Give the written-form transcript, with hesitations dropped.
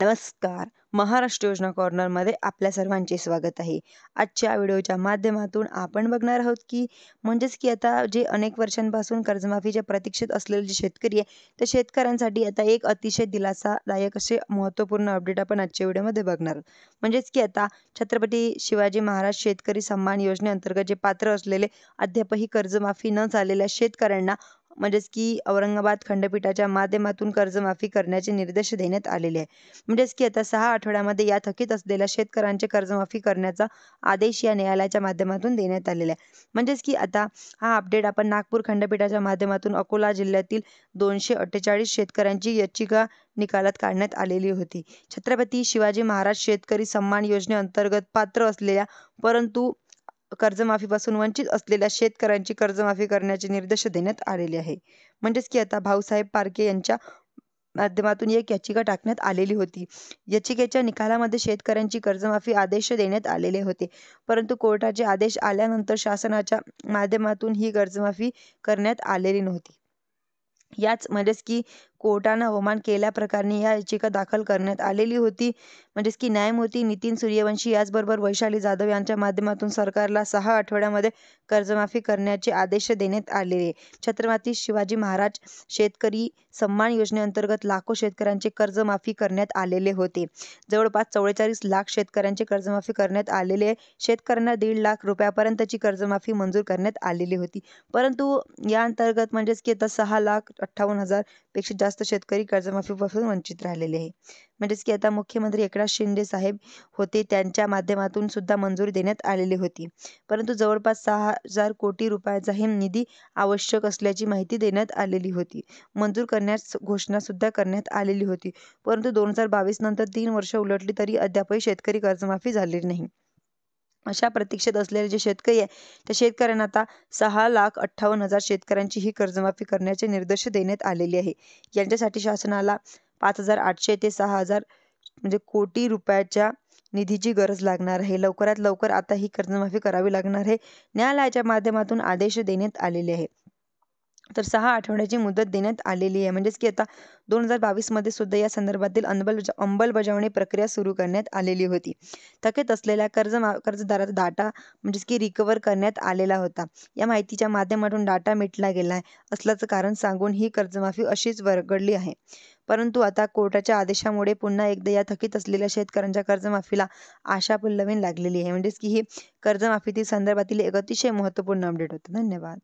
नमस्कार. महाराष्ट्र योजना कॉर्नरमध्ये आपल्या सर्वांचे स्वागत आहे. आजच्या व्हिडिओच्या माध्यमातून आपण बघणार आहोत की आता जे अनेक वर्षांपासून कर्जमाफीच्या प्रतीक्षेत असलेले जे शेतकरी आहे, त्या शेतकऱ्यांसाठी आता एक अतिशय दिलासादायक असे महत्त्वपूर्ण अपडेट आपण आजच्या व्हिडिओमध्ये बघणार आहोत. आता छत्रपती शिवाजी महाराज शेतकरी सन्मान योजनेअंतर्गत जे पात्र असलेले अद्यापही कर्जमाफी न झालेल्या शेतकऱ्यांना औरंगाबाद खंडपीठाच्या माध्यमातून कर्जमाफी करण्याचे निर्देश देण्यात आलेले आहे. आता 6 आठवड्यामध्ये या थकीत असलेल्या शेतकऱ्यांचे कर्जमाफी करण्याचा आदेश या न्यायालयाच्या माध्यमातून देण्यात आलेला आहे. आता हा अपडेट आपण नागपूर खंडपीठाच्या माध्यमातून अकोला जिल्ह्यातील 248 शेतकऱ्यांची याचिका निकालात काढण्यात आलेली होती. छत्रपती शिवाजी महाराज शेतकरी सन्मान योजनेअंतर्गत पात्र असलेल्या परंतु कर्जमाफीपासून वंचित असलेल्या शेतकऱ्यांची कर्जमाफी करण्याचे निर्देश देण्यात आलेले आहे. आता भाऊसाहेब पारखे यांच्या माध्यमातून एक याचिका टाकण्यात आलेली होती. याचिकेच्या निकालामध्ये शेतकऱ्यांची कर्जमाफी आदेश देण्यात आलेले होते, परंतु कोर्टाचे आदेश आल्यानंतर शासनाच्या माध्यमातून ही कर्जमाफी करण्यात आलेली नव्हती. कोर्टानं अवमान केल्याप्रकरणी या याचिका दाखल करण्यात आलेली होती. न्यायमूर्ती नितीन सूर्यवंशी याचबरोबर वैशाली जाधव यांच्या माध्यमातून सरकारला 6 आठवड्यामध्ये कर्जमाफी करण्याचे आदेश देण्यात आलेले. छत्रपती शिवाजी महाराज शेतकरी सन्मान योजनेअंतर्गत लाखो शेतकऱ्यांचे कर्जमाफी करण्यात आलेले होते. जवळपास 44 लाख शेतकऱ्यांचे कर्जमाफी करण्यात आलेले. शेतकऱ्यांना 1.5 लाख रुपयापर्यंतची कर्जमाफी मंजूर करण्यात आलेली होती, परंतु या अंतर्गत आता 6,58,000 पेक्षा जास्त शेतकरी कर्जमाफीपासून वंचित राहिलेले आहे. आता मुख्यमंत्री एकनाथ शिंदे साहेब होते, त्यांच्या माध्यमातून सुद्धा मंजुरी देण्यात आलेली होती, परंतु जवळपास 6,000 कोटी रुपयाचा हे निधी आवश्यक असल्याची माहिती देण्यात आलेली होती. मंजूर करण्यास घोषणा सुद्धा करण्यात आलेली होती, परंतु 2022 नंतर 3 वर्ष उलटली तरी अद्यापही शेतकरी कर्जमाफी झालेली नाही. अशा प्रतीक्षेत असलेले जे शेतकरी आहे, त्या शेतकऱ्यांना आता 6,58,000 शेतकऱ्यांची ही कर्जमाफी करण्याचे निर्देश देण्यात आलेले आहे. यांच्यासाठी शासनाला 5,800 ते 6,000 कोटी रुपयाच्या निधीची गरज लागणार आहे. लवकरात लवकर आता ही कर्जमाफी करावी लागणार आहे. न्यायालयाच्या माध्यमातून आदेश देण्यात आलेले आहे. तर 6 आठवड्याची मुदत देण्यात आलेली आहे. आता 2022 मध्ये सुद्धा या संदर्भातील अंमलबजावणी प्रक्रिया सुरू करण्यात आलेली होती. थकीत असलेल्या कर्जदाराचा डाटा रिकव्हर करण्यात आलेला होता. या माहितीच्या माध्यमातून डाटा मिटला गेला असल्याचं कारण सांगून ही कर्जमाफी अशीच वगळली आहे. परंतु आता कोर्टाच्या आदेशामुळे पुन्हा एकदा या थकीत असलेल्या शेतकऱ्यांच्या कर्जमाफीला आशा फुलवायला लागलेली आहे. ही कर्जमाफीतील संदर्भातील एक अतिशय महत्त्वपूर्ण अपडेट होतं. धन्यवाद.